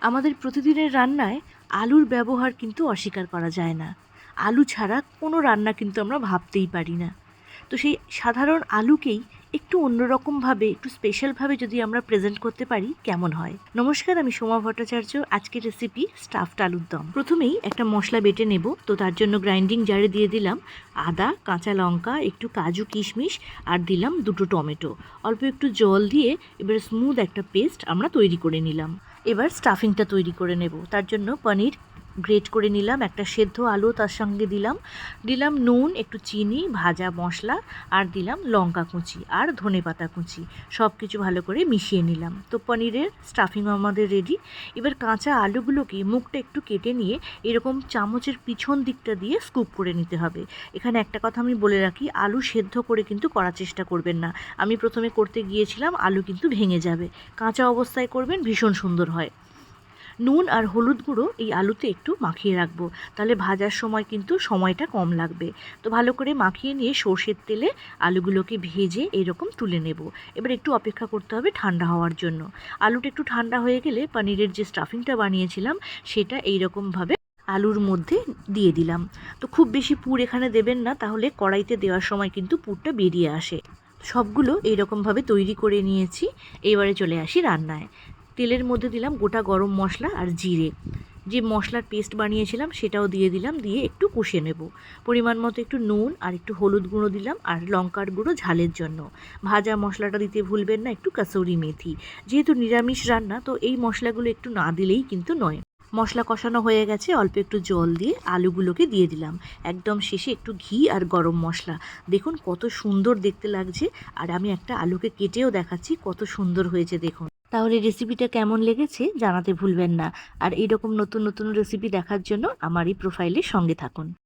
আমাদের প্রতিদিনের রান্নায় আলুর ব্যবহার কিন্তু অস্বীকার করা যায় না। আলু ছাড়া কোনো রান্না কিন্তু আমরা ভাবতেই পারি না। তো সেই সাধারণ আলুকেই একটু অন্যরকমভাবে, একটু স্পেশালভাবে যদি আমরা প্রেজেন্ট করতে পারি কেমন হয়? নমস্কার, আমি সোমা ভট্টাচার্য। আজকের রেসিপি স্টাফড আলুর দম। প্রথমেই একটা মশলা বেটে নেব। তো তার জন্য গ্রাইন্ডিং জারে দিয়ে দিলাম আদা, কাঁচা লঙ্কা, একটু কাজু কিশমিশ আর দিলাম দুটো টমেটো। অল্প একটু জল দিয়ে এবারে স্মুথ একটা পেস্ট আমরা তৈরি করে নিলাম। এবার স্টাফিংটা তৈরি করে নেব। তার জন্য পনির গ্রেট করে নিলাম, একটা সেদ্ধ আলু তার সঙ্গে দিলাম নুন, একটু চিনি, ভাজা মশলা আর দিলাম লঙ্কা কুচি আর ধনেপাতা কুচি। সব কিছু ভালো করে মিশিয়ে নিলাম। তো পনিরের স্টাফিং আমাদের রেডি। এবার কাঁচা আলুগুলোকে মুখটা একটু কেটে নিয়ে এরকম চামচের পিছন দিকটা দিয়ে স্কুপ করে নিতে হবে। এখানে একটা কথা আমি বলে রাখি, আলু সেদ্ধ করে কিন্তু করার চেষ্টা করবেন না। আমি প্রথমে করতে গিয়েছিলাম, আলু কিন্তু ভেঙে যাবে। কাঁচা অবস্থায় করবেন, ভীষণ সুন্দর হয়। নুন আর হলুদ গুঁড়ো এই আলুতে একটু মাখিয়ে রাখবো, তাহলে ভাজার সময় কিন্তু সময়টা কম লাগবে। তো ভালো করে মাখিয়ে নিয়ে সর্ষের তেলে আলুগুলোকে ভেজে এরকম তুলে নেব। এবার একটু অপেক্ষা করতে হবে ঠান্ডা হওয়ার জন্য। আলুটা একটু ঠান্ডা হয়ে গেলে পনিরের যে স্টাফিংটা বানিয়েছিলাম সেটা এইরকমভাবে আলুর মধ্যে দিয়ে দিলাম। তো খুব বেশি পুর এখানে দেবেন না, তাহলে কড়াইতে দেওয়ার সময় কিন্তু পুরটা বেরিয়ে আসে। সবগুলো এইরকমভাবে তৈরি করে নিয়েছি। এবারে চলে আসি রান্নায়। তেলের মধ্যে দিলাম গোটা গরম মশলা আর জিরে। যে মশলার পেস্ট বানিয়েছিলাম সেটাও দিয়ে দিলাম, দিয়ে একটু কষে নেব। পরিমাণ মতো একটু নুন আর একটু হলুদ গুঁড়ো দিলাম আর লঙ্কার গুঁড়ো ঝালের জন্য। ভাজা মশলাটা দিতে ভুলবেন না, একটু কাসুরি মেথি। যেহেতু নিরামিষ রান্না, তো এই মশলাগুলো একটু না দিলেই কিন্তু নয়। মশলা কষানো হয়ে গেছে, অল্প একটু জল দিয়ে আলুগুলোকে দিয়ে দিলাম। একদম শেষে একটু ঘি আর গরম মশলা। দেখুন কত সুন্দর দেখতে লাগছে। আর আমি একটা আলুকে কেটেও দেখাচ্ছি, কত সুন্দর হয়েছে দেখুন। তাহলে রেসিপিটা কেমন লেগেছে জানাতে ভুলবেন না। আর এইরকম নতুন নতুন রেসিপি দেখার জন্য আমার এই প্রোফাইলের সঙ্গে থাকুন।